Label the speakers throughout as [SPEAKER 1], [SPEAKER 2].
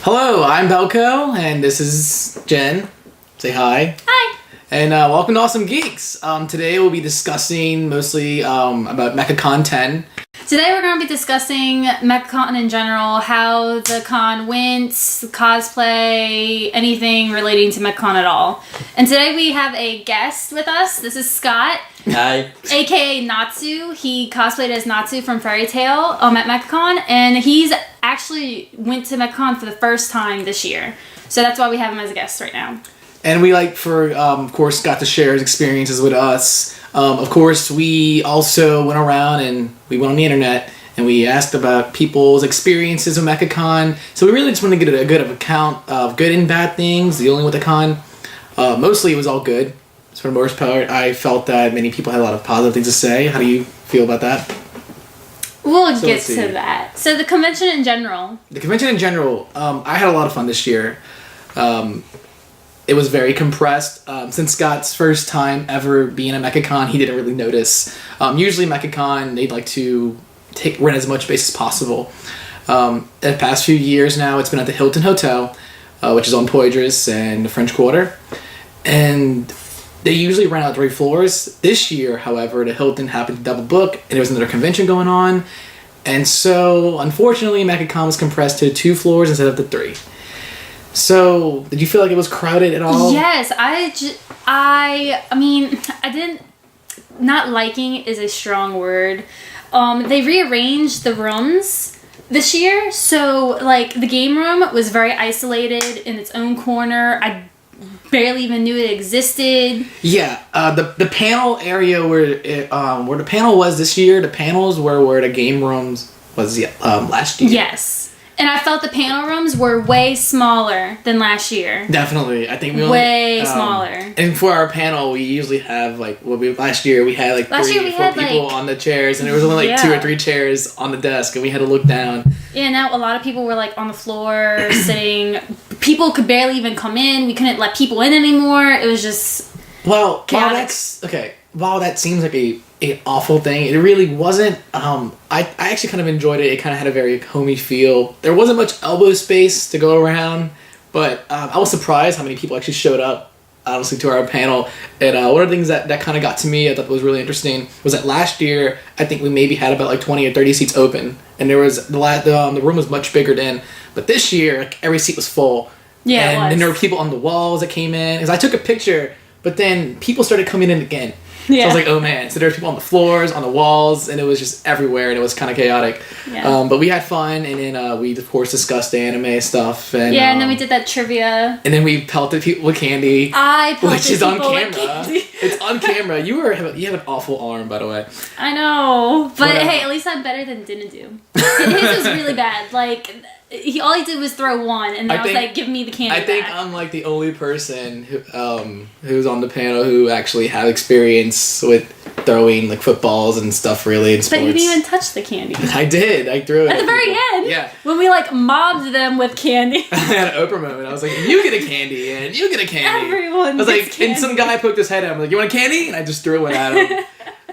[SPEAKER 1] Hello, I'm Belko, and this is Jen. Say hi.
[SPEAKER 2] Hi.
[SPEAKER 1] And welcome to Awesome Geeks. Today we'll be discussing mostly about Mechacon 10.
[SPEAKER 2] Today we're going to be discussing Mechacon in general, how the con went, cosplay, anything relating to Mechacon at all. And today we have a guest with us. This is Scott.
[SPEAKER 3] Hi.
[SPEAKER 2] AKA Natsu. He cosplayed as Natsu from Fairy Tail at Mechacon, and he's actually went to Mechacon for the first time this year. So that's why we have him as a guest right now.
[SPEAKER 1] And we of course, got to share his experiences with us. Of course, we also went around and we went on the internet and we asked about people's experiences with Mechacon. So we really just want to get a good account of good and bad things dealing with the con. Mostly it was all good. So for the most part, I felt that many people had a lot of positive things to say. How do you feel about that?
[SPEAKER 2] We'll get to that. So the convention in general.
[SPEAKER 1] The convention in general, I had a lot of fun this year. It was very compressed. Since Scott's first time ever being at Mechacon, he didn't really notice. Usually Mechacon, they'd like to rent as much space as possible. In the past few years now, it's been at the Hilton Hotel, which is on Poydras and the French Quarter. And they usually rent out 3 floors. This year, however, the Hilton happened to double book, and there was another convention going on. And so, unfortunately, Mechacon was compressed to 2 floors instead of the 3. So, did you feel like it was crowded at all?
[SPEAKER 2] Yes, I mean, I didn't, not liking is a strong word. They rearranged the rooms this year, so, like, the game room was very isolated in its own corner. I barely even knew it existed.
[SPEAKER 1] Yeah, the panel area where the panel was this year, the panels were where the game rooms was last year.
[SPEAKER 2] Yes. And I felt the panel rooms were way smaller than last year.
[SPEAKER 1] Definitely. I think we
[SPEAKER 2] way smaller.
[SPEAKER 1] And for our panel, we usually have last year we had 3 or 4 people on the chairs, and there was only 2 or 3 chairs on the desk, and we had to look down.
[SPEAKER 2] Yeah, now a lot of people were on the floor sitting. People could barely even come in. We couldn't let people in anymore. It was just chaotic. While that seems like an awful thing, it really wasn't. I actually kind of enjoyed it. It kind of had a very homey feel. There wasn't much elbow space to go around, but I was surprised how many people actually showed up, honestly, to our panel. And one of the things that kind of got to me, I thought was really interesting, was that last year, I think we maybe had about 20 or 30 seats open, and there was the room was much bigger then. But this year, every seat was full. Yeah,
[SPEAKER 1] and then there were people on the walls that came in. Because I took a picture, but then people started coming in again. Yeah. So I was like, oh man. So there were people on the floors, on the walls, and it was just everywhere, and it was kind of chaotic. Yeah. But we had fun, and then we, of course, discussed anime stuff. And
[SPEAKER 2] then we did that trivia.
[SPEAKER 1] And then we pelted people with candy.
[SPEAKER 2] I pelted
[SPEAKER 1] which is
[SPEAKER 2] people
[SPEAKER 1] on camera.
[SPEAKER 2] with candy.
[SPEAKER 1] It's on camera. You have an awful arm, by the way.
[SPEAKER 2] I know. But hey, at least I'm better than didn't do. His was really bad. All he did was throw one, and then I was like, give me the candy
[SPEAKER 1] I think
[SPEAKER 2] back.
[SPEAKER 1] I'm the only person who's on the panel who actually have experience with throwing footballs and stuff really in sports.
[SPEAKER 2] But you didn't even touch the candy.
[SPEAKER 1] I did. I threw it
[SPEAKER 2] at the very end. Yeah. When we mobbed them with candy.
[SPEAKER 1] I had an Oprah moment. I was like, you get a candy and you get a candy.
[SPEAKER 2] Everyone
[SPEAKER 1] I was
[SPEAKER 2] gets candy.
[SPEAKER 1] And some guy poked his head out. I'm like, you want a candy? And I just threw one at him.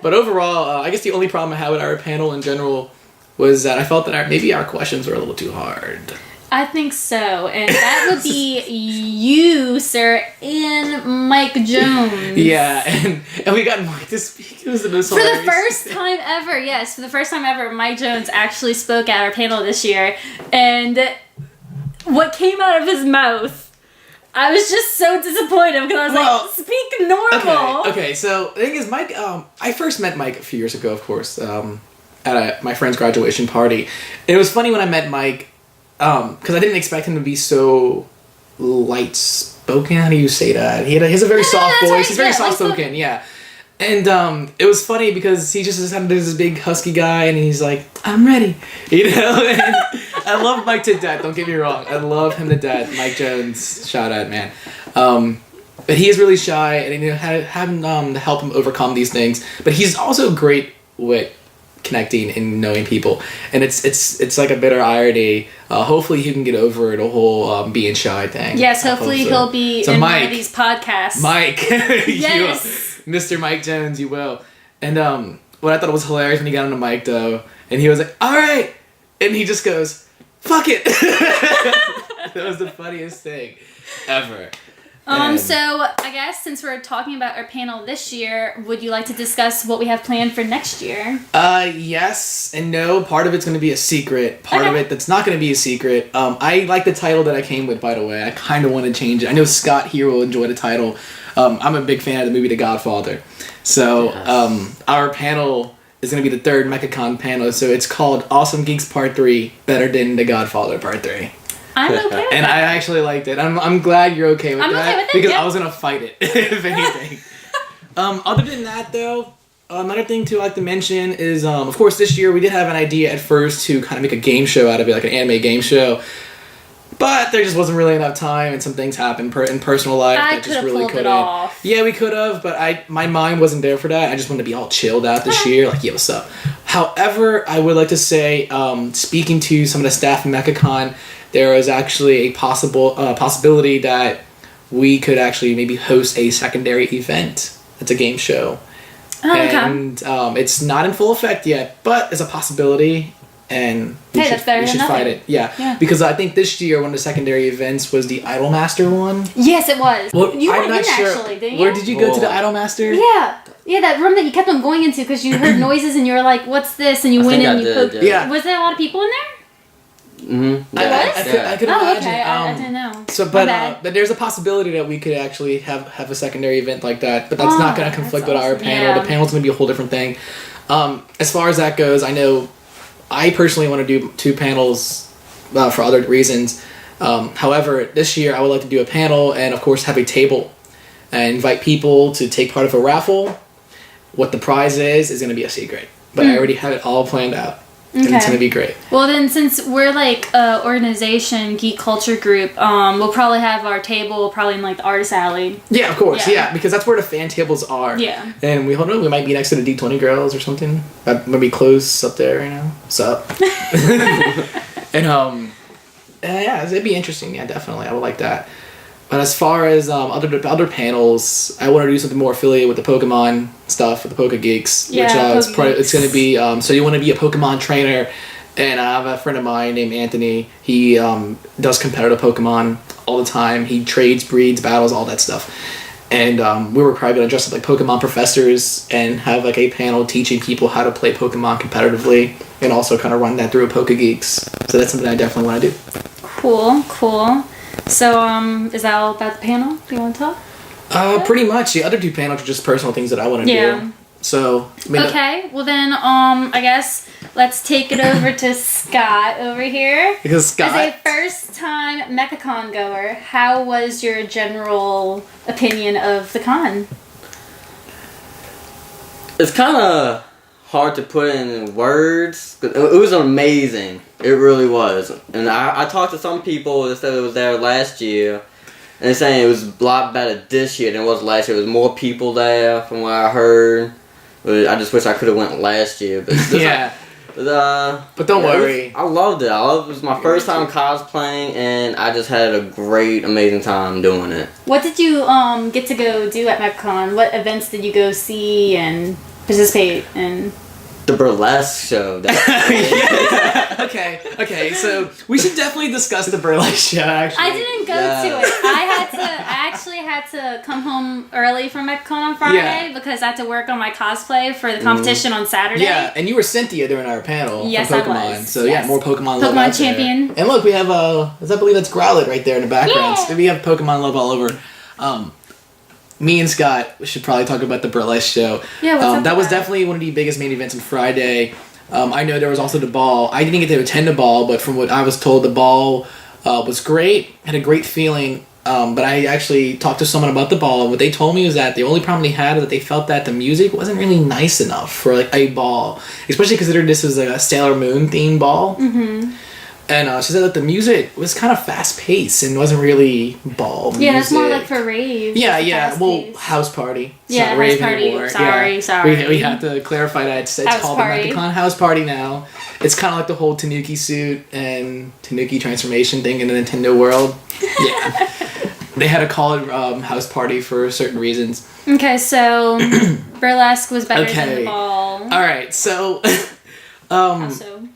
[SPEAKER 1] But overall, I guess the only problem I had with our panel in general was that I felt that maybe our questions were a little too hard.
[SPEAKER 2] I think so, and that would be you, sir, and Mike Jones.
[SPEAKER 1] Yeah, and we got Mike to speak. It was the most hilarious.
[SPEAKER 2] For the first time ever, yes, for the first time ever, Mike Jones actually spoke at our panel this year, and what came out of his mouth, I was just so disappointed because I was speak normal.
[SPEAKER 1] Okay, so the thing is, Mike, I first met Mike a few years ago, of course, at my friend's graduation party. And it was funny when I met Mike, because I didn't expect him to be so light-spoken. How do you say that? He has a very soft voice. Right. He's very soft-spoken, yeah. And it was funny because he just had this big husky guy, and he's like, I'm ready. And I love Mike to death, don't get me wrong. I love him to death. Mike Jones, shout out, man. But he is really shy, and having to help him overcome these things. But he's also great with connecting and knowing people, and it's like a bitter irony. Hopefully he can get over the whole being shy thing.
[SPEAKER 2] Yes, hopefully he'll be in one of these podcasts.
[SPEAKER 1] Mike,
[SPEAKER 2] yes,
[SPEAKER 1] Mr. Mike Jones, you will. And what I thought was hilarious when he got on the mic though, and he was like, "All right," and he just goes, "Fuck it." That was the funniest thing ever.
[SPEAKER 2] So I guess since we're talking about our panel this year, would you like to discuss what we have planned for next year?
[SPEAKER 1] Yes and no. Part of it's going to be a secret. Part of it that's not going to be a secret. I like the title that I came with, by the way. I kind of want to change it. I know Scott here will enjoy the title. I'm a big fan of the movie The Godfather. So our panel is going to be the third Mechacon panel. So it's called Awesome Geeks Part 3, Better Than The Godfather Part 3.
[SPEAKER 2] I'm okay with that.
[SPEAKER 1] And I actually liked it. I'm glad you're okay with that.
[SPEAKER 2] I'm okay with it,
[SPEAKER 1] because
[SPEAKER 2] yeah.
[SPEAKER 1] I was going to fight it, if anything. Other than that, though, another thing to like to mention is, of course, this year we did have an idea at first to kind of make a game show out of it, like an anime game show. But there just wasn't really enough time, and some things happened in personal life that just really couldn't.
[SPEAKER 2] Off.
[SPEAKER 1] Yeah, we could have, but my mind wasn't there for that. I just wanted to be all chilled out this year, like, yeah, what's up? However, I would like to say, speaking to some of the staff in Mechacon, there is actually a possibility that we could actually maybe host a secondary event. It's a game show.
[SPEAKER 2] Oh, okay.
[SPEAKER 1] And it's not in full effect yet, but it's a possibility. And we should fight it. Yeah. Because I think this year one of the secondary events was the Idolmaster one.
[SPEAKER 2] Yes, it was.
[SPEAKER 1] Well,
[SPEAKER 2] you
[SPEAKER 1] I'm
[SPEAKER 2] went
[SPEAKER 1] not
[SPEAKER 2] in
[SPEAKER 1] sure.
[SPEAKER 2] Actually, didn't you?
[SPEAKER 1] Where did you go to the Idolmaster?
[SPEAKER 2] Yeah. Yeah, that room that you kept on going into because you heard noises and you were like, what's this? And you went in and you poked.
[SPEAKER 1] Yeah.
[SPEAKER 2] Was there a lot of people in there?
[SPEAKER 1] Mm-hmm. I could imagine.
[SPEAKER 2] Okay. I didn't know.
[SPEAKER 1] So, but there's a possibility that we could actually have a secondary event like that, but that's not going to conflict with our panel. Yeah. The panel's going to be a whole different thing. As far as that goes, I know I personally want to do 2 panels for other reasons. However, this year I would like to do a panel and, of course, have a table and invite people to take part of a raffle. What the prize is going to be a secret, but I already have it all planned out. Okay. And it's going to be great.
[SPEAKER 2] Well, then, since we're like a organization, geek culture group, we'll probably have our table probably in like the artist alley.
[SPEAKER 1] Yeah, of course. Yeah, because that's where the fan tables are. Yeah. And we might be next to the D20 girls or something. That might be close up there, you know. Sup. And yeah, it'd be interesting. Yeah, definitely. I would like that. But as far as other panels, I want to do something more affiliated with the Pokemon stuff, with the Poke Geeks.
[SPEAKER 2] Yeah,
[SPEAKER 1] which it's going to be, so you want to be a Pokemon trainer, and I have a friend of mine named Anthony. He does competitive Pokemon all the time. He trades, breeds, battles, all that stuff. And we were probably going to dress up like Pokemon professors and have like a panel teaching people how to play Pokemon competitively, and also kind of run that through a Poke Geeks. So that's something I definitely want to do.
[SPEAKER 2] Cool. So, is that all about the panel? Do you want to talk?
[SPEAKER 1] Pretty much. The other 2 panels are just personal things that I want to do. So,
[SPEAKER 2] okay. Well then, I guess let's take it over to Scott over here.
[SPEAKER 1] Because Scott,
[SPEAKER 2] as a first-time Mechacon goer, how was your general opinion of the con?
[SPEAKER 3] It's kind of hard to put in words. It was amazing. It really was. And I talked to some people that said it was there last year, and they're saying it was a lot better this year than it was last year. There was more people there from what I heard. But I just wish I could have went last year. But
[SPEAKER 1] yeah. But don't worry.
[SPEAKER 3] I loved it. It was my first time cosplaying, and I just had a great, amazing time doing it.
[SPEAKER 2] What did you get to go do at Mechacon? What events did you go see and participate in?
[SPEAKER 3] The burlesque show.
[SPEAKER 1] Okay, so we should definitely discuss the burlesque show, actually.
[SPEAKER 2] I didn't go to it. I actually had to come home early from Mechacon on Friday because I had to work on my cosplay for the competition on Saturday.
[SPEAKER 1] Yeah, and you were Cynthia during our panel.
[SPEAKER 2] Yes,
[SPEAKER 1] from Pokemon.
[SPEAKER 2] I was.
[SPEAKER 1] So yeah, more Pokemon love out
[SPEAKER 2] champion.
[SPEAKER 1] There. And look, we have I believe that's Growlithe right there in the background.
[SPEAKER 2] Yeah.
[SPEAKER 1] So we have Pokemon love all over. Me and Scott should probably talk about the burlesque show.
[SPEAKER 2] Yeah, what's up
[SPEAKER 1] that was
[SPEAKER 2] with that?
[SPEAKER 1] definitely one of the biggest main events on Friday. I know there was also the ball. I didn't get to attend the ball, but from what I was told, the ball was great. Had a great feeling. But I actually talked to someone about the ball, and what they told me was that the only problem they had is that they felt that the music wasn't really nice enough for like a ball, especially considering this was like a Sailor Moon themed ball. Mm-hmm. And she said that the music was kind of fast paced and wasn't really ball music.
[SPEAKER 2] Yeah, that's more like for rave.
[SPEAKER 1] Yeah. Well, house party. It's not
[SPEAKER 2] house
[SPEAKER 1] rave
[SPEAKER 2] party.
[SPEAKER 1] anymore.
[SPEAKER 2] Sorry.
[SPEAKER 1] We have to clarify that it's called
[SPEAKER 2] party.
[SPEAKER 1] the Mechacon House Party now. It's kind of like the whole Tanuki suit and Tanuki transformation thing in the Nintendo world. Yeah. They had to call it house party for certain reasons.
[SPEAKER 2] Okay, so burlesque was better than the ball.
[SPEAKER 1] All right, so
[SPEAKER 2] Also.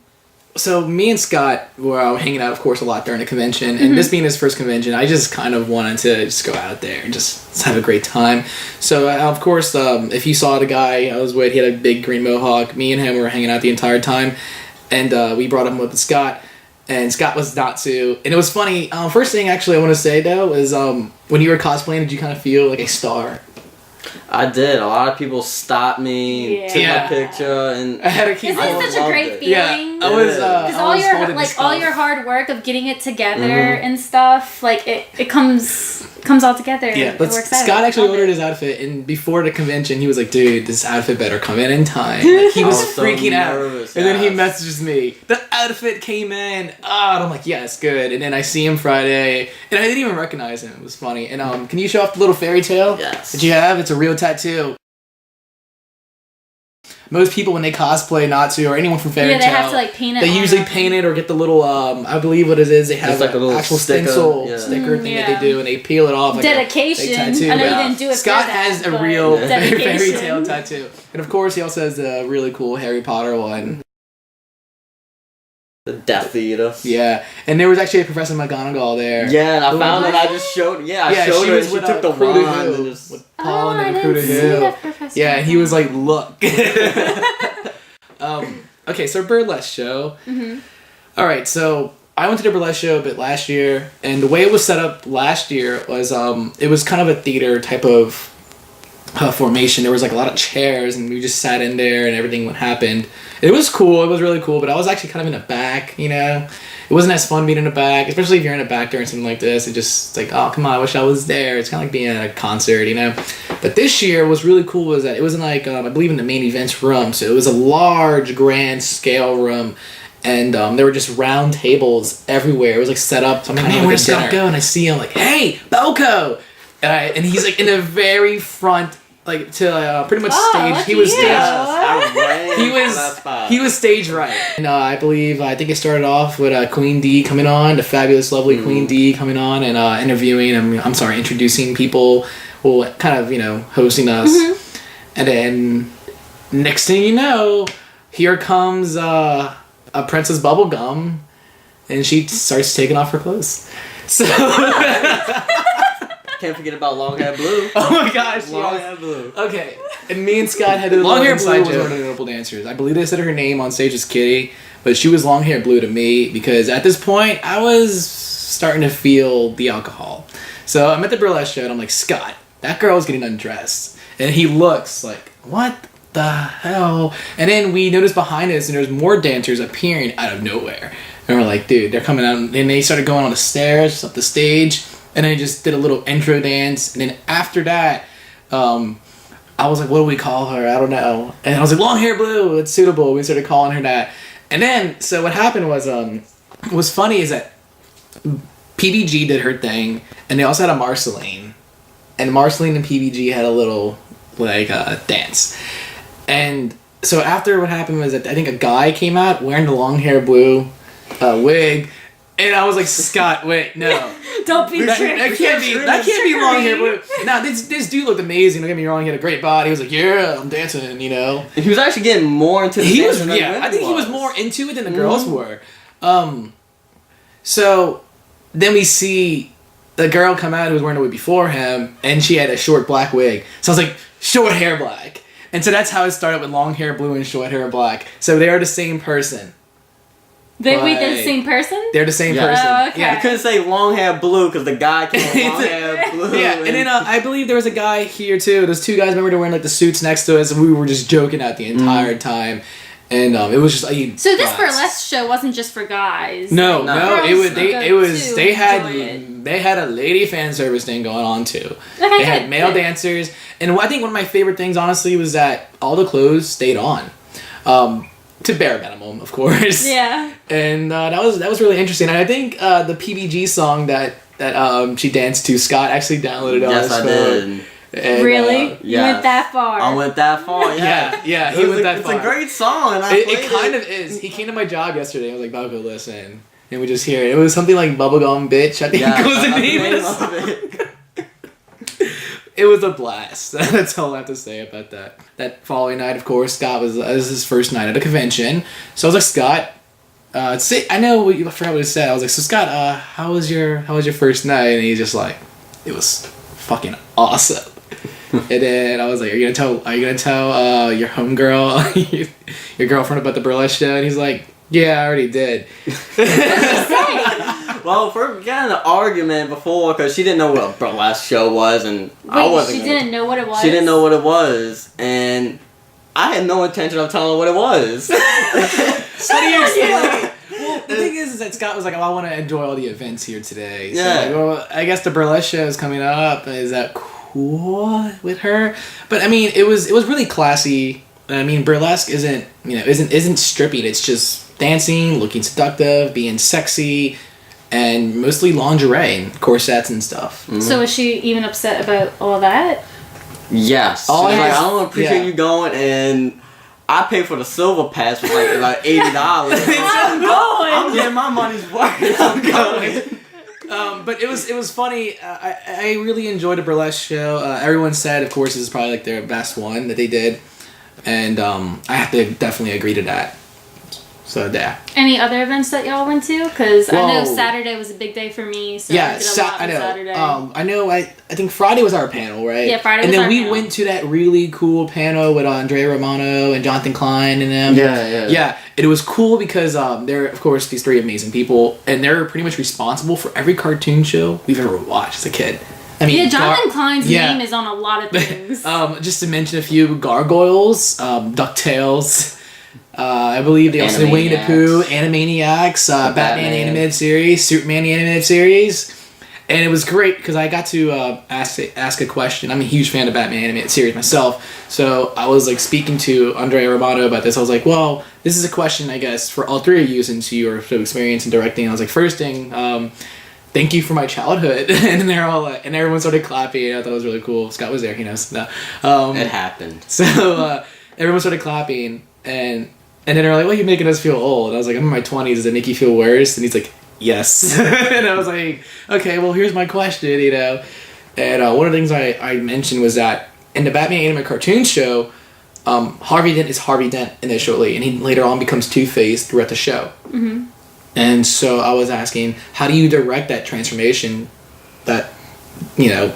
[SPEAKER 1] so me and Scott were hanging out, of course, a lot during the convention, and this being his first convention, I just kind of wanted to just go out there and just have a great time. So, of course, if you saw the guy I was with, he had a big green mohawk. Me and him were hanging out the entire time, and we brought him up with Scott, and Scott was Natsu. And it was funny. First thing, actually, I want to say, though, is when you were cosplaying, did you kind of feel like a star?
[SPEAKER 3] I did. A lot of people stopped me, took my picture, and
[SPEAKER 1] I had to keep.
[SPEAKER 2] Isn't it such a great feeling?
[SPEAKER 1] Yeah, I was.
[SPEAKER 2] Because all your hard work of getting it together and stuff, like it comes all together.
[SPEAKER 1] Yeah, but Scott actually ordered his outfit, and before the convention, he was like, "Dude, this outfit better come in time." Like, he was freaking out, and then he messages me. The outfit came in. And I'm like, "Yeah, it's good." And then I see him Friday, and I didn't even recognize him. It was funny. And can you show off the little fairy tale that you have? It's a real tattoo. Most people, when they cosplay Natsu or anyone from Fairy Tail,
[SPEAKER 2] they have to like paint it.
[SPEAKER 1] They usually paint it or get the little, I believe what it is, they have like a little actual stencil sticker thing that they do, and they peel it off. Like
[SPEAKER 2] dedication.
[SPEAKER 1] A tattoo.
[SPEAKER 2] I know you didn't do it.
[SPEAKER 1] Scott
[SPEAKER 2] for that,
[SPEAKER 1] has a real Fairy
[SPEAKER 2] dedication.
[SPEAKER 1] Tail tattoo, and of course he also has a really cool Harry Potter one.
[SPEAKER 3] The Death Eater.
[SPEAKER 1] Yeah, and there was actually a Professor McGonagall there.
[SPEAKER 3] Yeah, and I found it. I just showed. I showed her. And she took the wand and just
[SPEAKER 1] with Paul and
[SPEAKER 2] I didn't see that, Professor.
[SPEAKER 1] Yeah, and he was like, "Look." Okay, so burlesque show. All right, so I went to the burlesque show a bit last year, and the way it was set up last year was it was kind of a theater type of formation. There was like a lot of chairs, and we just sat in there, and everything would happen. It was cool. It was really cool, but I was actually kind of in the back, you know. It wasn't as fun being in the back, especially if you're in the back during something like this. It just, it's like, oh, come on, I wish I was there. It's kind of like being at a concert, you know. But this year, what's really cool was that it was in like, I believe in the main events room. So it was a large, grand scale room. And there were just round tables everywhere. It was like set up. So I'm like, man, where's Scott go? And I see him like, hey, Belko! And he's like in the very front, like to pretty much stage. He was he was stage right. And I think it started off with Queen D coming on, the fabulous, lovely Queen D coming on and interviewing. Introducing people, well, kind of hosting us. And then next thing you know, here comes a Princess Bubblegum, and she starts taking off her clothes. So.
[SPEAKER 3] Can't forget about Long Hair Blue.
[SPEAKER 1] Oh my gosh,
[SPEAKER 3] Long Hair Blue.
[SPEAKER 1] Okay, and me and Scott had to Long Hair Blue was one of the notable dancers. I believe they said her name on stage as Kitty, but she was Long Hair Blue to me because at this point I was starting to feel the alcohol. So I'm at the burlesque show and I'm like, Scott, that girl's getting undressed, and he looks like, what the hell? And then we noticed behind us and there's more dancers appearing out of nowhere, and we're like, dude, they're coming out, and they started going on the stairs up the stage. And then I just did a little intro dance. And then after that, I was like, what do we call her? I don't know. And I was like, Long Hair Blue, it's suitable. We started calling her that. And then, so what happened was, what was funny is that PBG did her thing. And they also had a Marceline. And Marceline and PBG had a little, dance. And so after what happened was that I think a guy came out wearing the Long Hair Blue wig. And I was like, Scott, wait, no.
[SPEAKER 2] Don't be
[SPEAKER 1] that can't be Long Hair Blue. Now, this dude looked amazing. Don't get me wrong, he had a great body. He was like, yeah, I'm dancing, And
[SPEAKER 3] he was actually getting more into the dance than
[SPEAKER 1] I think he was more into it than the girls were. So then we see the girl come out who was wearing a wig before him, and she had a short black wig. So I was like, short hair black. And so that's how it started with Long Hair Blue and short hair black. So they are the same person.
[SPEAKER 2] They're the same person?
[SPEAKER 1] They're the same person.
[SPEAKER 2] Oh, okay.
[SPEAKER 3] Yeah, I couldn't say Long Hair Blue because the guy came Long Hair Blue.
[SPEAKER 1] Yeah, and then I believe there was a guy here too. Those two guys, remember, they were wearing the suits next to us, and we were just joking out the entire time. And it was just
[SPEAKER 2] so this burlesque show wasn't just for guys.
[SPEAKER 1] No, they had a lady fan service thing going on too.
[SPEAKER 2] Okay,
[SPEAKER 1] they had male dancers, and I think one of my favorite things, honestly, was that all the clothes stayed on. To bare minimum, of course.
[SPEAKER 2] Yeah.
[SPEAKER 1] And that was really interesting. And I think the PBG song that she danced to, Scott actually downloaded on his phone. Yes, I did.
[SPEAKER 2] And, really? You went that far?
[SPEAKER 3] I went that far, yeah.
[SPEAKER 1] Yeah, he went that far.
[SPEAKER 3] It's a great song. And
[SPEAKER 1] it kind of is. He came to my job yesterday. I was like, I'll go listen. And we just hear it. It was something like Bubblegum Bitch, I think was the name of the song. It was a blast. That's all I have to say about that. That following night, of course, Scott was his first night at a convention. So I was like, Scott, I know I forgot what he said. I was like, so Scott, how was your first night? And he's just like, it was fucking awesome. And then I was like, are you gonna tell your homegirl, your girlfriend about the burlesque show? And he's like, yeah, I already did.
[SPEAKER 3] Well, we got in an argument before because she didn't know what a burlesque show was, and I wasn't.
[SPEAKER 2] She didn't know what it was.
[SPEAKER 3] She didn't know what it was, and I had no intention of telling her what it was.
[SPEAKER 1] So do you explain? Well, the thing is that Scott was like, oh, I want to enjoy all the events here today. So
[SPEAKER 3] Yeah.
[SPEAKER 1] like, well, I guess the burlesque show is coming up. Is that cool with her? But I mean, it was really classy. I mean, burlesque isn't stripping. It's just dancing, looking seductive, being sexy, and mostly lingerie and corsets and stuff.
[SPEAKER 3] Mm-hmm.
[SPEAKER 2] So was she even upset about all that?
[SPEAKER 3] Yes. She was like, I don't appreciate you going, and I paid for the silver pass for like $80.
[SPEAKER 2] I'm going.
[SPEAKER 3] I'm getting my money's worth. I'm going.
[SPEAKER 1] But it was funny. I really enjoyed the burlesque show. Everyone said, of course, this is probably like their best one that they did, and I have to definitely agree to that. So yeah.
[SPEAKER 2] Any other events that y'all went to? Because I know
[SPEAKER 1] Whoa.
[SPEAKER 2] Saturday was a big day for me. So
[SPEAKER 1] Yeah,
[SPEAKER 2] I did a lot
[SPEAKER 1] I
[SPEAKER 2] on
[SPEAKER 1] know.
[SPEAKER 2] Saturday.
[SPEAKER 1] I know. I think Friday was our panel, right?
[SPEAKER 2] Yeah, Friday
[SPEAKER 1] and
[SPEAKER 2] was
[SPEAKER 1] then
[SPEAKER 2] our
[SPEAKER 1] we
[SPEAKER 2] panel.
[SPEAKER 1] went to that really cool panel with Andrea Romano and Jonathan Klein and them.
[SPEAKER 3] Yeah.
[SPEAKER 1] Yeah, and it was cool because they're, of course, these three amazing people, and they're pretty much responsible for every cartoon show we've ever watched as a kid. I mean,
[SPEAKER 2] yeah, Jonathan Klein's name is on a lot of things.
[SPEAKER 1] Just to mention a few: Gargoyles, DuckTales. I believe they also did Winnie the Pooh, Animaniacs, Batman animated series, Superman the animated series, and it was great because I got to ask a question. I'm a huge fan of Batman animated series myself, so I was like speaking to Andrea Romano about this. I was like, well, this is a question, I guess, for all three of you since you are so experienced in directing. I was like, first thing, thank you for my childhood. And they're all like, and everyone started clapping. And I thought it was really cool. Scott was there, he knows. No.
[SPEAKER 3] It happened.
[SPEAKER 1] So everyone started clapping, and then they're like, well, you're making us feel old. And I was like, I'm in my 20s. Does it make you feel worse? And he's like, yes. And I was like, okay, well, here's my question, And one of the things I mentioned was that in the Batman animated cartoon show, Harvey Dent is Harvey Dent initially, and he later on becomes Two-Face throughout the show.
[SPEAKER 2] Mm-hmm.
[SPEAKER 1] And so I was asking, how do you direct that transformation, that,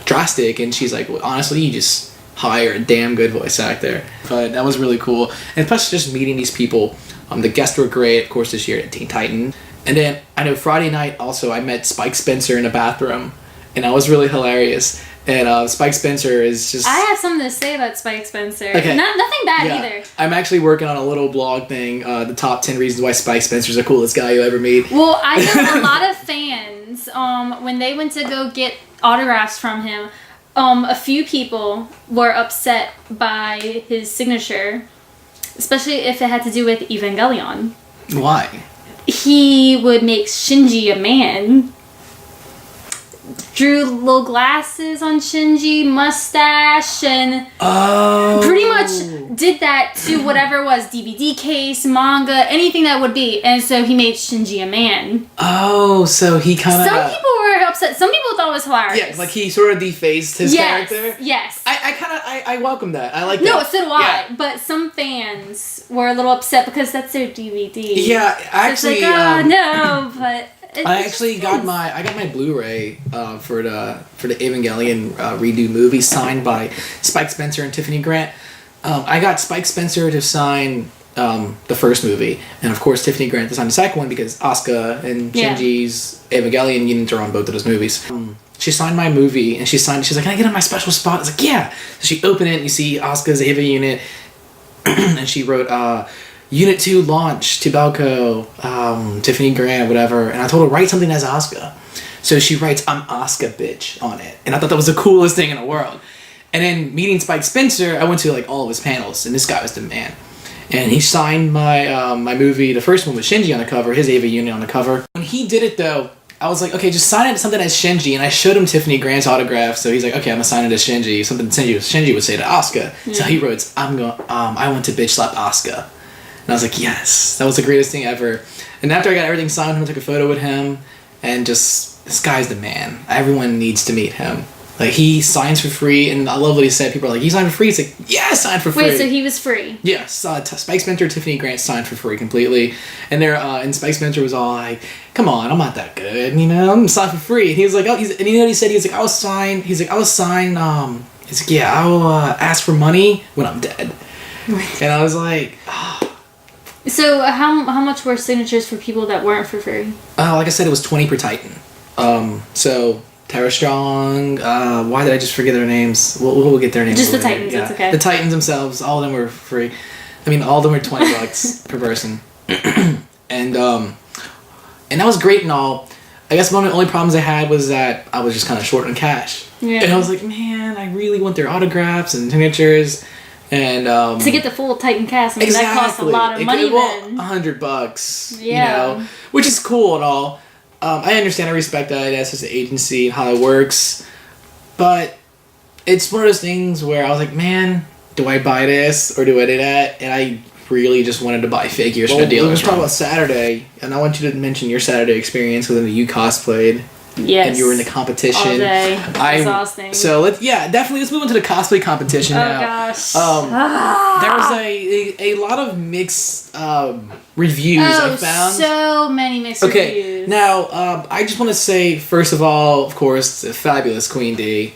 [SPEAKER 1] drastic? And she's like, well, honestly, you just hire a damn good voice actor. But that was really cool. And plus just meeting these people. The guests were great, of course, this year at Teen Titan. And then I know Friday night also I met Spike Spencer in a bathroom, and that was really hilarious. And Spike Spencer is just...
[SPEAKER 2] I have something to say about Spike Spencer.
[SPEAKER 1] Okay.
[SPEAKER 2] Nothing bad either.
[SPEAKER 1] I'm actually working on a little blog thing, the top 10 reasons why Spike Spencer's the coolest guy you'll ever meet.
[SPEAKER 2] Well, I know a lot of fans, when they went to go get autographs from him, a few people were upset by his signature, especially if it had to do with Evangelion.
[SPEAKER 1] Why?
[SPEAKER 2] He would make Shinji a man. Drew little glasses on Shinji, mustache, and pretty much did that to whatever it was, DVD case, manga, anything that would be. And so he made Shinji a man.
[SPEAKER 1] Oh, so he kind of...
[SPEAKER 2] Some people were upset. Some people thought it was hilarious.
[SPEAKER 1] Yeah, like he sort of defaced his character.
[SPEAKER 2] Yes.
[SPEAKER 1] I welcome that. I like that.
[SPEAKER 2] No, so do I.
[SPEAKER 1] Yeah.
[SPEAKER 2] But some fans were a little upset because that's their DVD.
[SPEAKER 1] Yeah, actually...
[SPEAKER 2] It's like, no, but...
[SPEAKER 1] I actually got my Blu-ray for the Evangelion redo movie signed by Spike Spencer and Tiffany Grant. I got Spike Spencer to sign the first movie, and of course Tiffany Grant to sign the second one because Asuka and Shinji's Evangelion units are on both of those movies. She signed my movie, and she's like, "Can I get on my special spot?" I was like, "Yeah." So she opened it, and you see Asuka's Eva unit, and she wrote. Unit 2 launch, Tibelco, Tiffany Grant, whatever. And I told her, write something as Asuka. So she writes, I'm Asuka, bitch, on it. And I thought that was the coolest thing in the world. And then meeting Spike Spencer, I went to like all of his panels, and this guy was the man. And he signed my my movie, the first one with Shinji on the cover, his Eva unit on the cover. When he did it though, I was like, okay, just sign it something as Shinji. And I showed him Tiffany Grant's autograph, so he's like, okay, I'm gonna sign it as Shinji. Something Shinji would say to Asuka. Yeah. So he wrote, I want to bitch slap Asuka. And I was like, yes, that was the greatest thing ever. And after I got everything signed, I took a photo with him, and just, this guy's the man. Everyone needs to meet him. Like, he signs for free, and I love what he said. People are like, "You signed for free?" It's like, "Yeah, sign for free."
[SPEAKER 2] Wait, so he was free?
[SPEAKER 1] Yes. Spike's mentor, Tiffany Grant, signed for free completely. And and Spike's mentor was all like, "Come on, I'm not that good, you know? I'm signed for free." And he was like, "Oh," and you know what he said? He was like, "I was signed." He's like, "I was signed, he's like, yeah, I'll ask for money when I'm dead." And I was like, oh.
[SPEAKER 2] So how much were signatures for people that weren't for free?
[SPEAKER 1] Like I said, it was 20 per Titan. So Tara Strong, why did I just forget their names? We'll get their names.
[SPEAKER 2] Just the Titans, it's okay.
[SPEAKER 1] The Titans themselves, all of them were free. I mean, all of them were $20 per person. And that was great and all. I guess one of the only problems I had was that I was just kind of short on cash. Yeah. And I was like, man, I really want their autographs and signatures. And
[SPEAKER 2] to get the full Titan cast, I mean,
[SPEAKER 1] exactly.
[SPEAKER 2] That costs a lot of money. Then
[SPEAKER 1] $100,
[SPEAKER 2] yeah,
[SPEAKER 1] you know, which is cool and all. I understand, I respect that as an agency and how it works, but it's one of those things where I was like, man, do I buy this or do I do that? And I really just wanted to buy figures for the deal. Let's talk about Saturday, and I want you to mention your Saturday experience because you cosplayed.
[SPEAKER 2] Yes.
[SPEAKER 1] And you were in the competition.
[SPEAKER 2] All day. Exhausting.
[SPEAKER 1] So let's move on to the cosplay competition now.
[SPEAKER 2] Oh gosh.
[SPEAKER 1] There was a lot of mixed reviews I found.
[SPEAKER 2] So many mixed reviews.
[SPEAKER 1] Now I just want to say, first of all, of course, the fabulous Queen D.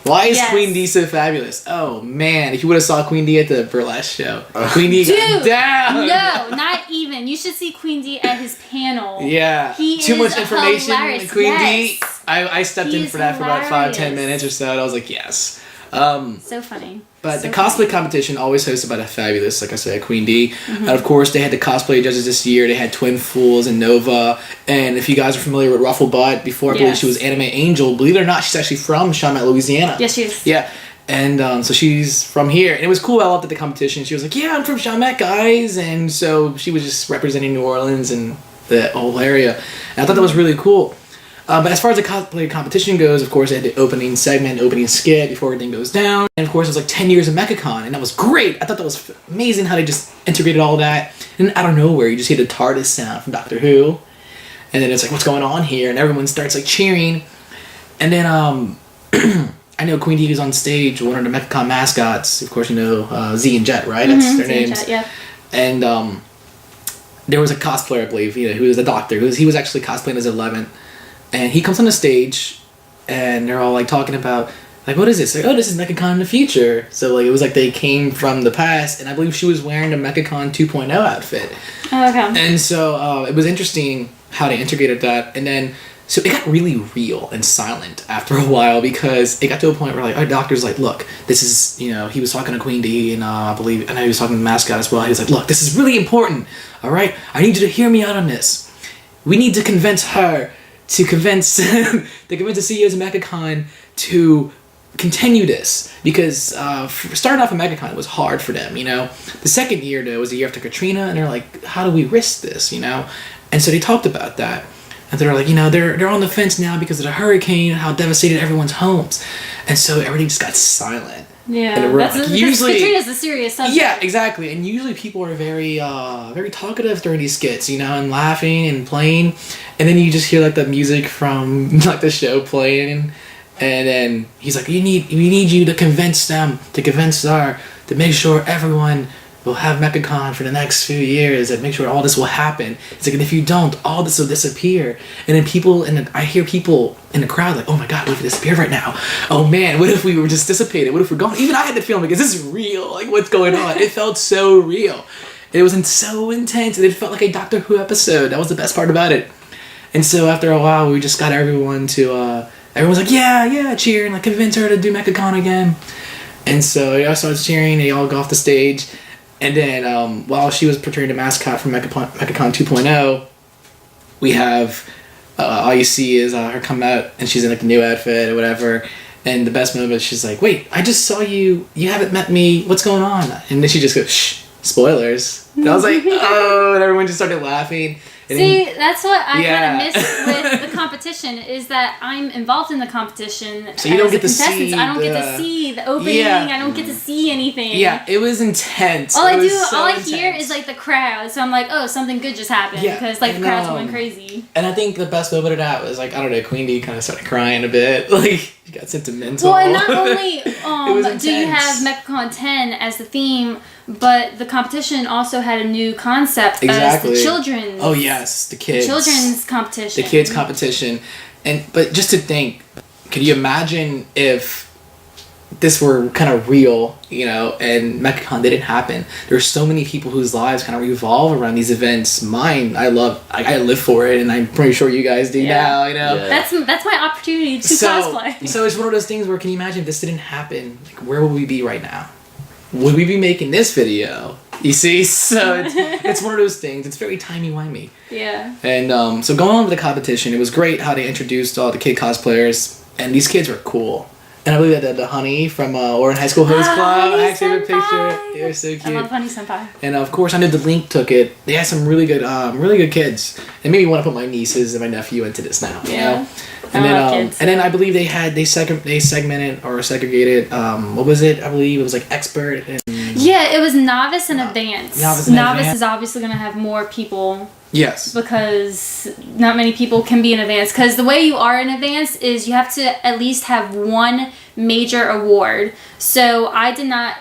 [SPEAKER 1] Why is Queen D so fabulous? Oh man, if you would have saw Queen D at the burlesque show, Queen D got down.
[SPEAKER 2] No, not even. You should see Queen D at his panel.
[SPEAKER 1] Yeah,
[SPEAKER 2] he
[SPEAKER 1] too
[SPEAKER 2] is
[SPEAKER 1] much information.
[SPEAKER 2] Hilarious.
[SPEAKER 1] Queen D. I stepped in for that for about 5-10 minutes or so, and I was like, yes.
[SPEAKER 2] So funny.
[SPEAKER 1] But the cosplay competition always hosted by the fabulous, like I said, Queen D. Mm-hmm. And of course, they had the cosplay judges this year. They had Twin Fools and Nova. And if you guys are familiar with Ruffle Butt, before I believe she was Anime Angel, believe it or not, she's actually from Chalmette, Louisiana.
[SPEAKER 2] Yes, she is.
[SPEAKER 1] Yeah. And so she's from here. And it was cool. I loved at the competition. She was like, yeah, I'm from Chalmette, guys. And so she was just representing New Orleans and the whole area. And I thought that was really cool. But as far as the cosplay competition goes, of course, they had the opening segment, opening skit before everything goes down. And of course, it was like 10 years of Mechacon, and that was great. I thought that was amazing how they just integrated all that. And out of nowhere, you just hear the TARDIS sound from Doctor Who. And then it's like, what's going on here? And everyone starts like cheering. And then I know Queen D was on stage, one of the Mechacon mascots. Of course, you know Z and Jet, right? That's their names.
[SPEAKER 2] Jet, yeah.
[SPEAKER 1] And there was a cosplayer, I believe, who was a doctor. He was actually cosplaying as 11. And he comes on the stage, and they're all like talking about, like, what is this? Like, oh, this is Mechacon in the future. So like it was like they came from the past, and I believe she was wearing the Mechacon 2.0 outfit.
[SPEAKER 2] Oh, okay.
[SPEAKER 1] And so it was interesting how they integrated that, and then so it got really real and silent after a while because it got to a point where like our doctor's like, look, this is he was talking to Queen D, and I know he was talking to the mascot as well. He was like, look, this is really important. All right, I need you to hear me out on this. We need to convince her. To convince the CEOs of Mechacon to continue this because starting off in Mechacon, it was hard for them, The second year though was the year after Katrina, and they're like, how do we risk this, And so they talked about that, and they're like, they're on the fence now because of the hurricane, how devastated everyone's homes, and so everything just got silent.
[SPEAKER 2] Yeah, usually Katrina's a serious subject.
[SPEAKER 1] Yeah, exactly. And usually people are very, very talkative during these skits, and laughing and playing, and then you just hear like the music from like the show playing, and then he's like, we need you to convince them, to make sure everyone will have Mechacon for the next few years, and make sure all this will happen. It's like, and if you don't, all this will disappear. And then I hear people in the crowd like, oh my god, what if it disappeared right now? Oh man, what if we were just dissipated? What if we're gone? Even I had the feeling, like, is this real? Like, what's going on? It felt so real. It was so intense, and it felt like a Doctor Who episode. That was the best part about it. And so after a while, we just got everyone to, everyone's like, yeah, cheering, like, convince her to do Mechacon again. And so I started cheering, they all go off the stage. And then while she was portraying the mascot from Mechacon 2.0, we have, all you see is her come out, and she's in like a new outfit or whatever. And the best moment is she's like, wait, I just saw you haven't met me, what's going on? And then she just goes, shh, spoilers. And I was like, oh, and everyone just started laughing.
[SPEAKER 2] See, that's what I kind of miss with the competition is that I'm involved in the competition.
[SPEAKER 1] So you don't get to see.
[SPEAKER 2] I don't get to see the opening.
[SPEAKER 1] Yeah.
[SPEAKER 2] I don't get to see anything.
[SPEAKER 1] Yeah, it was intense.
[SPEAKER 2] All
[SPEAKER 1] I
[SPEAKER 2] hear is like the crowd. So I'm like, oh, something good just happened because like the crowd's going crazy.
[SPEAKER 1] And I think the best moment of that was like, I don't know, Queen D kind of started crying a bit. Like she got sentimental.
[SPEAKER 2] Well, and not only do you have Mechacon 10 as the theme, but the competition also had a new concept as the children's.
[SPEAKER 1] Oh yes, the kids.
[SPEAKER 2] Children's competition.
[SPEAKER 1] The kids competition, but just to think, could you imagine if this were kind of real, and Mechacon didn't happen? There's so many people whose lives kind of revolve around these events. Mine, I live for it, and I'm pretty sure you guys do now.
[SPEAKER 3] Yeah.
[SPEAKER 2] That's my opportunity to cosplay.
[SPEAKER 1] So it's one of those things where, can you imagine if this didn't happen? Like, where would we be right now? Would we be making this video? You see? So it's one of those things. It's very timey-wimey.
[SPEAKER 2] Yeah.
[SPEAKER 1] And so going on with the competition, it was great how they introduced all the kid cosplayers. And these kids were cool. And I believe that the Honey from Oregon High School Host Club. I actually have a picture. They're so cute.
[SPEAKER 2] I love Honey Senpai.
[SPEAKER 1] And of course, I know the Link took it. They had some really good kids. And made me want to put my nieces and my nephew into this now.
[SPEAKER 2] Yeah.
[SPEAKER 1] And then I believe they segmented or segregated. What was it? I believe it was like expert and
[SPEAKER 2] it was novice and advanced. Novice is obviously going to have more people.
[SPEAKER 1] Yes.
[SPEAKER 2] Because not many people can be in advanced. Because the way you are in advanced is you have to at least have one major award. So I did not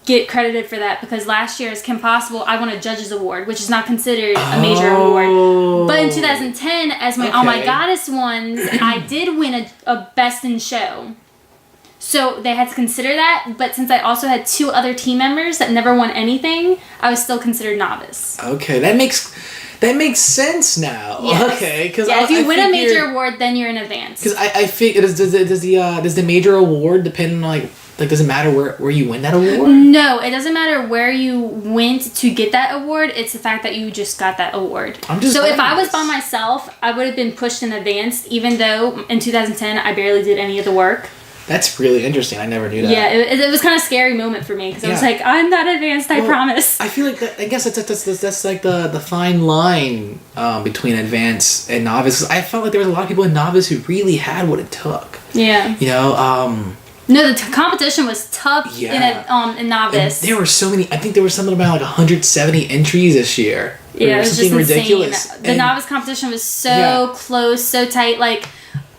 [SPEAKER 2] get credited for that because last year as Kim Possible, I won a judge's award, which is not considered a major award. But in 2010, as All My Goddess ones, I did win a best in show. So they had to consider that, but since I also had 2 other team members that never won anything, I was still considered novice.
[SPEAKER 1] Okay, that makes sense now.
[SPEAKER 2] Yes.
[SPEAKER 1] Okay, because
[SPEAKER 2] if you win a major award, then you're in advance.
[SPEAKER 1] Because I think does the major award depend on like does it matter where you win that award?
[SPEAKER 2] No, it doesn't matter where you went to get that award. It's the fact that you just got that award. If I was by myself, I would have been pushed in advanced, even though in 2010 I barely did any of the work.
[SPEAKER 1] That's really interesting. I never knew that.
[SPEAKER 2] Yeah, it was kind of a scary moment for me because I was like, I'm not advanced, I promise.
[SPEAKER 1] I feel like I guess that's like the fine line between advanced and novice. I felt like there was a lot of people in novice who really had what it took.
[SPEAKER 2] Yeah. No, the competition was tough in novice.
[SPEAKER 1] And there were so many. I think there was something about like 170 entries this year.
[SPEAKER 2] Yeah, it was just
[SPEAKER 1] ridiculous.
[SPEAKER 2] Insane. The novice competition was so close, so tight. Like,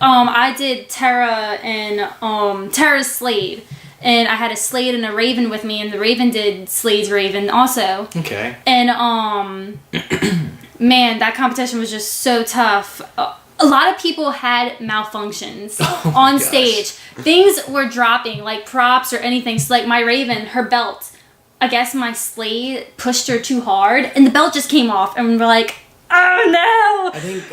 [SPEAKER 2] I did Terra and Terra's Slade, and I had a Slade and a Raven with me, and the Raven did Slade's Raven also.
[SPEAKER 1] Okay.
[SPEAKER 2] And man, that competition was just so tough. A lot of people had malfunctions on stage. Things were dropping, like props or anything. So, like my Raven, her belt, I guess my Slade pushed her too hard, and the belt just came off, and we're like, oh no!
[SPEAKER 1] I think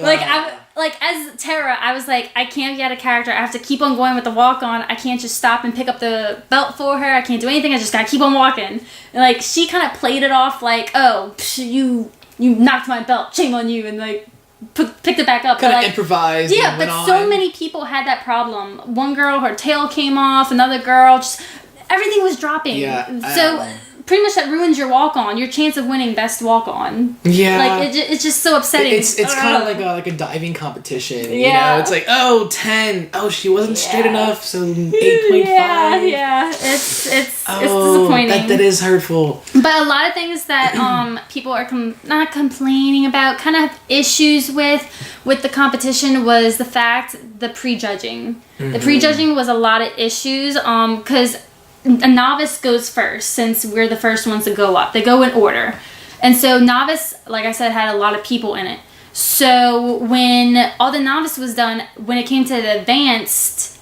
[SPEAKER 2] like as Terra, I was like, I can't be out of character. I have to keep on going with the walk on. I can't just stop and pick up the belt for her. I can't do anything. I just gotta keep on walking. And like she kind of played it off like, oh, you knocked my belt. Shame on you. And like picked it back up.
[SPEAKER 1] Kind of improvised.
[SPEAKER 2] Yeah, but so many people had that problem. One girl, her tail came off. Another girl, just everything was dropping.
[SPEAKER 1] Yeah.
[SPEAKER 2] So pretty much that ruins your walk on, your chance of winning best walk on.
[SPEAKER 1] Yeah.
[SPEAKER 2] Like it's just so upsetting.
[SPEAKER 1] It's kind of like a diving competition. Yeah. It's like 10. Oh, she wasn't straight enough, so 8.5.
[SPEAKER 2] Yeah. It's disappointing.
[SPEAKER 1] That is hurtful.
[SPEAKER 2] But a lot of things that people are not complaining about, kind of have issues with the competition was the prejudging. Mm-hmm. The prejudging was a lot of issues because a novice goes first, since we're the first ones to go up. They go in order. And so novice, like I said, had a lot of people in it. So when all the novice was done, when it came to the advanced,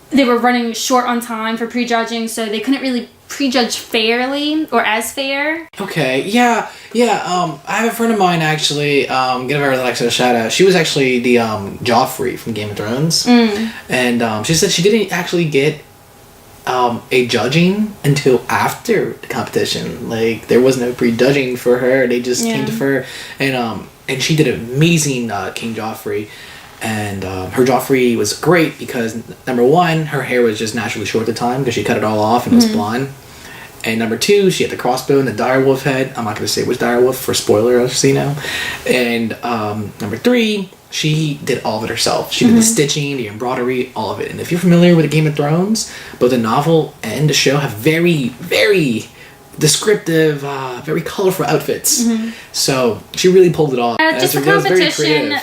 [SPEAKER 2] they were running short on time for prejudging, so they couldn't really prejudge fairly or as fair.
[SPEAKER 1] Okay, yeah. I have a friend of mine actually, give her a shout out. She was actually the Joffrey from Game of Thrones. And she said she didn't actually get a judging until after the competition. Like there was no prejudging for her. They just came to her, and she did an amazing King Joffrey, and her Joffrey was great because number one, her hair was just naturally short at the time because she cut it all off and it was blonde, And number 2, she had the crossbow and the direwolf head. I'm not going to say which direwolf for spoiler, just so you know. And number 3, she did all of it herself. She did the stitching, the embroidery, all of it. And if you're familiar with the Game of Thrones, both the novel and the show have very, very descriptive, very colorful outfits. So she really pulled it off.
[SPEAKER 2] Just the competition.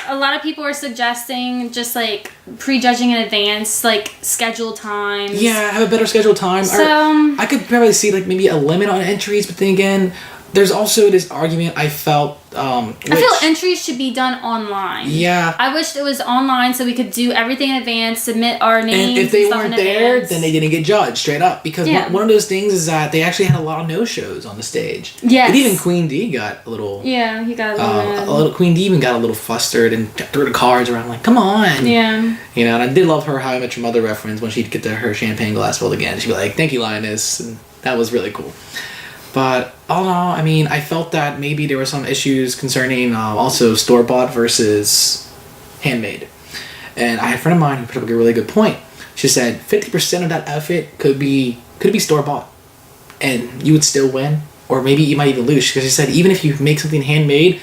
[SPEAKER 2] A lot of people are suggesting just like prejudging in advance, like schedule times.
[SPEAKER 1] Yeah, have a better schedule time.
[SPEAKER 2] So
[SPEAKER 1] I could probably see like maybe a limit on entries, but then again, there's also this argument I felt. I
[SPEAKER 2] feel entries should be done online.
[SPEAKER 1] Yeah.
[SPEAKER 2] I wished it was online so we could do everything in advance, submit our names.
[SPEAKER 1] And if they weren't there,
[SPEAKER 2] advance.
[SPEAKER 1] then they didn't get judged straight up. Because one of those things is that they actually had a lot of no-shows on the stage.
[SPEAKER 2] Yes.
[SPEAKER 1] And even Queen D got a little...
[SPEAKER 2] Yeah, he got a
[SPEAKER 1] little... Queen D even got a little flustered and threw the cards around like, come on.
[SPEAKER 2] Yeah.
[SPEAKER 1] You know, and I did love her How I Met Your Mother reference when she'd get her champagne glass filled again. She'd be like, thank you, Lioness. And that was really cool. But all in all, I mean, I felt that maybe there were some issues concerning also store-bought versus handmade. And I had a friend of mine who put up a really good point. She said 50% of that outfit could be store-bought, and you would still win, or maybe you might even lose. Because she said even if you make something handmade,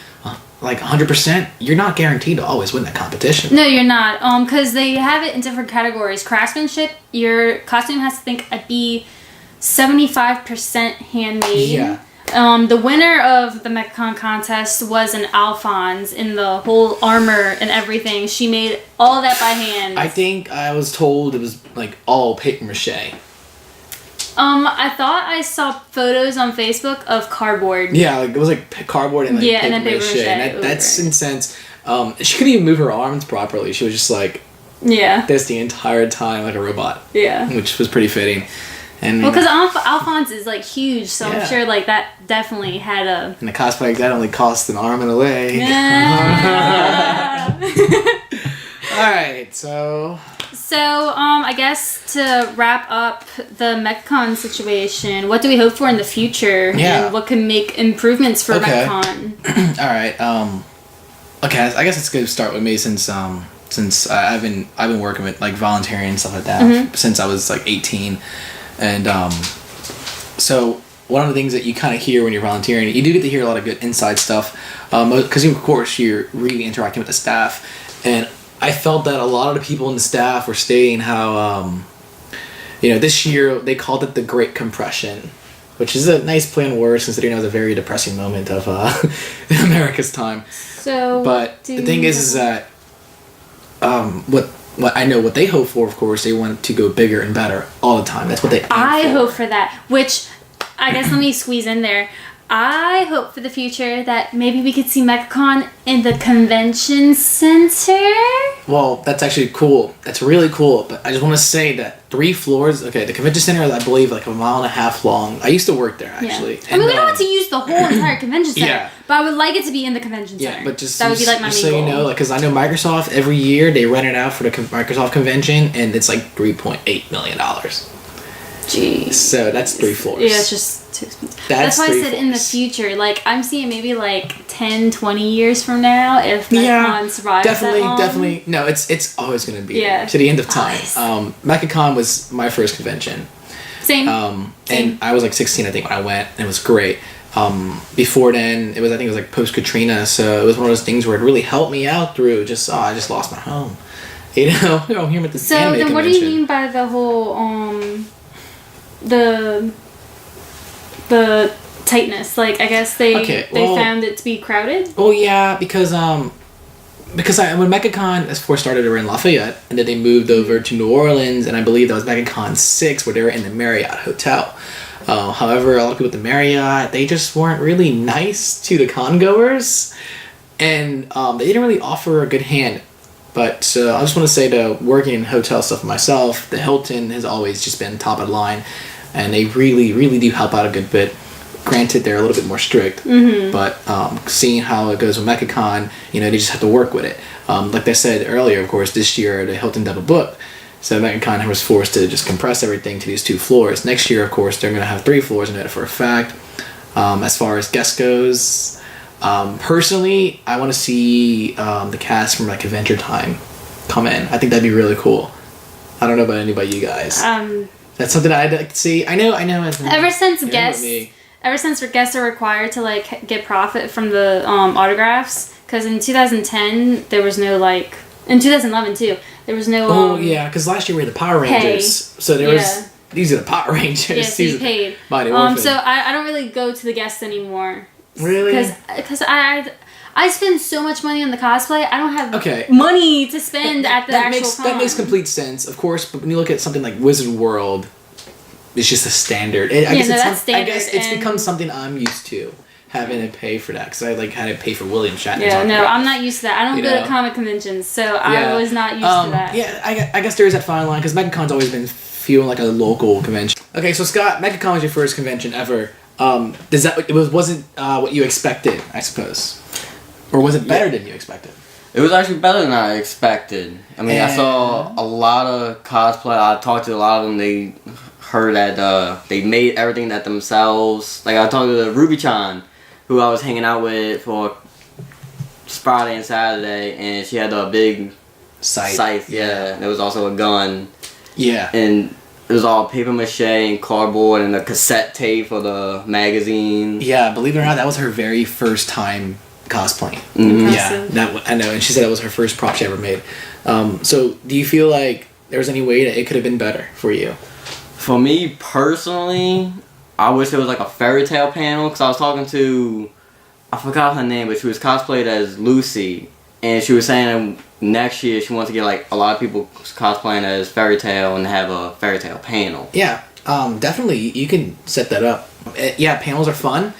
[SPEAKER 1] like 100%, you're not guaranteed to always win that competition.
[SPEAKER 2] No, you're not. Because they have it in different categories. Craftsmanship, your costume has to be 75% handmade.
[SPEAKER 1] Yeah.
[SPEAKER 2] The winner of the Mechacon contest was an Alphonse in the whole armor and everything. She made all that by hand.
[SPEAKER 1] I think I was told it was like all paper mache.
[SPEAKER 2] I thought I saw photos on Facebook of cardboard.
[SPEAKER 1] Yeah, like it was like cardboard and like paper mache. And that's intense. She couldn't even move her arms properly. She was just like this the entire time like a robot.
[SPEAKER 2] Yeah.
[SPEAKER 1] Which was pretty fitting. And
[SPEAKER 2] well, because Alphonse is like huge, so I'm sure like that definitely had a.
[SPEAKER 1] And a cosplay like that only cost an arm and a leg. All right, so.
[SPEAKER 2] So I guess to wrap up the Mechacon situation, what do we hope for in the future?
[SPEAKER 1] Yeah.
[SPEAKER 2] And what can make improvements for Mechacon?
[SPEAKER 1] All right. Okay, I guess it's good to start with me since I've been working with like volunteering and stuff like that since I was like 18. And so one of the things that you kind of hear when you're volunteering, you do get to hear a lot of good inside stuff because of course you're really interacting with the staff. And I felt that a lot of the people in the staff were stating how this year they called it the Great Compression, which is a nice play on words considering it was a very depressing moment of America's time.
[SPEAKER 2] So
[SPEAKER 1] but the thing is that what I know what they hope for, of course, they want to go bigger and better all the time. That's what they aim for.
[SPEAKER 2] Hope for that, which I guess let me squeeze in there. I hope for the future that maybe we could see Mechacon in the convention center.
[SPEAKER 1] Well, that's actually cool. That's really cool. But I just want to say that 3 floors. Okay, the convention center is, I believe, like 1.5 miles long. I used to work there actually.
[SPEAKER 2] Yeah. I mean, we don't have to use the whole entire convention center.
[SPEAKER 1] Yeah.
[SPEAKER 2] But I would like it to be in the convention center.
[SPEAKER 1] Yeah, but just
[SPEAKER 2] that would be like my main
[SPEAKER 1] so
[SPEAKER 2] goal.
[SPEAKER 1] You know, like because I know Microsoft every year they rent it out for the Microsoft convention, and it's like $3.8 million.
[SPEAKER 2] Jeez.
[SPEAKER 1] So that's 3 floors.
[SPEAKER 2] Yeah, it's just too expensive. That's why I said in the future. Like, I'm seeing maybe like 10, 20 years from now if Mechacon survives that long.
[SPEAKER 1] Definitely. No, it's always going to be there to the end of time.
[SPEAKER 2] Nice.
[SPEAKER 1] Mechacon was my first convention.
[SPEAKER 2] Same.
[SPEAKER 1] And I was like 16, I think, when I went, and it was great. Before then, I think it was like post Katrina, so it was one of those things where it really helped me out through just, I just lost my home. You know, I'm here at the anime convention.
[SPEAKER 2] So then what do you mean by the whole, the tightness? Like, I guess they found it to be crowded?
[SPEAKER 1] Oh yeah, because when Mechacon first started, they were in Lafayette, and then they moved over to New Orleans, and I believe that was Mechacon 6, where they were in the Marriott Hotel. However, a lot of people at the Marriott, they just weren't really nice to the con-goers, and they didn't really offer a good hand. But I just want to say, though, working in hotel stuff myself, the Hilton has always just been top of the line, and they really, really do help out a good bit. Granted, they're a little bit more strict, but seeing how it goes with Mechacon, they just have to work with it. Like I said earlier, of course, this year the Hilton double booked, so Mechacon was forced to just compress everything to these 2 floors. Next year, of course, they're going to have 3 floors, and I know that for a fact. As far as guest goes, personally, I want to see the cast from like Adventure Time come in. I think that'd be really cool. I don't know about anybody, you guys. That's something I'd like to see. I know.
[SPEAKER 2] Ever since guests are required to like get profit from the autographs, because in 2010 there was no like, in 2011 too, there was no.
[SPEAKER 1] Oh yeah, because last year we had the Power Rangers, so there was. These are the Power Rangers.
[SPEAKER 2] Yeah, so you paid. So I don't really go to the guests anymore.
[SPEAKER 1] Really?
[SPEAKER 2] Because I spend so much money on the cosplay. I don't have money to spend at the actual con.
[SPEAKER 1] That makes complete sense, of course. But when you look at something like Wizard World, it's just a standard. I guess it's become something I'm used to, having to pay for that, because I like had to pay for William Shatner's autograph.
[SPEAKER 2] I'm not used to that. I don't go to comic conventions, so I was not used to that.
[SPEAKER 1] Yeah, I guess there is that fine line, because Mechacon's always been feeling like a local convention. Okay, so Scott, Mechacon was your first convention ever. Wasn't what you expected, I suppose, or was it better than you expected?
[SPEAKER 3] It was actually better than I expected. I mean, I saw a lot of cosplay. I talked to a lot of them. They heard that they made everything that themselves. Like, I talked to Ruby-chan, who I was hanging out with for Friday and Saturday, and she had a big scythe. Yeah, and there was also a gun.
[SPEAKER 1] Yeah.
[SPEAKER 3] And it was all paper mache and cardboard and a cassette tape for the magazine.
[SPEAKER 1] Yeah, believe it or not, that was her very first time cosplaying.
[SPEAKER 3] Mm-hmm.
[SPEAKER 1] Yeah, I know, and she said that was her first prop she ever made. So, do you feel like there was any way that it could have been better for you?
[SPEAKER 3] For me personally, I wish there was like a fairy tale panel, because I was talking to, I forgot her name, but she was cosplayed as Lucy, and she was saying next year she wants to get like a lot of people cosplaying as Fairy Tail and have a Fairy Tail panel.
[SPEAKER 1] Yeah, definitely you can set that up. Panels are fun.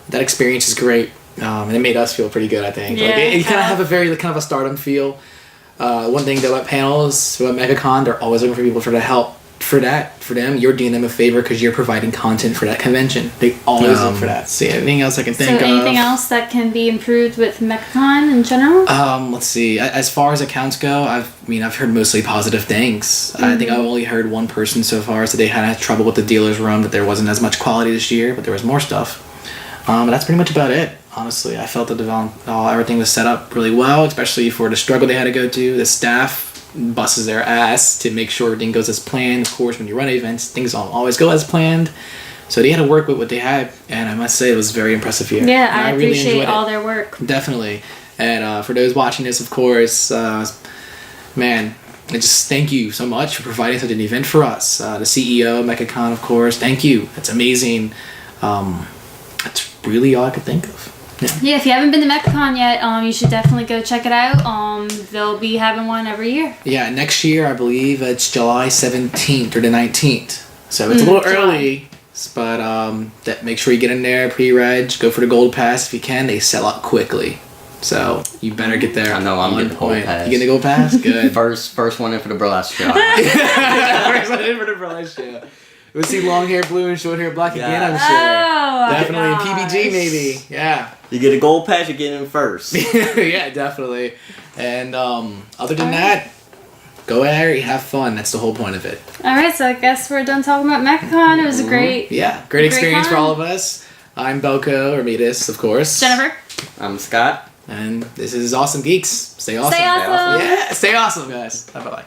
[SPEAKER 1] That experience is great, and it made us feel pretty good. I think you kind of have a very kind of a stardom feel. One thing about panels, about Mechacon, they're always looking for people to help. For them, you're doing them a favor because you're providing content for that convention. They always look for that. See, anything else I can think of?
[SPEAKER 2] So anything else that can be improved with Mechacon in general?
[SPEAKER 1] Let's see. As far as accounts go, I've heard mostly positive things. Mm-hmm. I think I've only heard one person so far, so they had trouble with the dealer's room, that there wasn't as much quality this year, but there was more stuff. But that's pretty much about it. Honestly, I felt that everything was set up really well, especially for the struggle they had to go to. The staff busts their ass to make sure everything goes as planned. Of course, when you run events, things don't always go as planned. So they had to work with what they had, and I must say it was very impressive here.
[SPEAKER 2] Yeah, I really appreciate all their work.
[SPEAKER 1] Definitely. And for those watching this, of course, man, I just thank you so much for providing such an event for us. The CEO of Mechacon, of course, thank you. That's amazing. That's really all I could think of.
[SPEAKER 2] Yeah, if you haven't been to Mechacon yet, you should definitely go check it out. They'll be having one every year. Yeah, next year I believe it's July 17th or the 19th. So it's a little early, but make sure you get in there, pre-reg, go for the gold pass if you can. They sell out quickly. So you better get there.
[SPEAKER 3] I know, I'm getting the gold pass.
[SPEAKER 1] You getting the gold pass? Good.
[SPEAKER 3] First one in for the burlesque show.
[SPEAKER 1] First one in for the burlesque show. We'll see long hair blue and short hair black again, I'm sure.
[SPEAKER 2] Oh,
[SPEAKER 1] definitely in PBG maybe. Yeah.
[SPEAKER 3] You get a gold pass, you get in first.
[SPEAKER 1] Yeah, definitely. And other than that, go out, have fun. That's the whole point of it. Alright, so I guess we're done talking about Mechacon. It was a great experience for all of us. I'm Belko, or Metis, of course. Jennifer. I'm Scott. And this is Awesome Geeks. Stay awesome. Stay awesome. Yeah, stay awesome, guys. Bye-bye.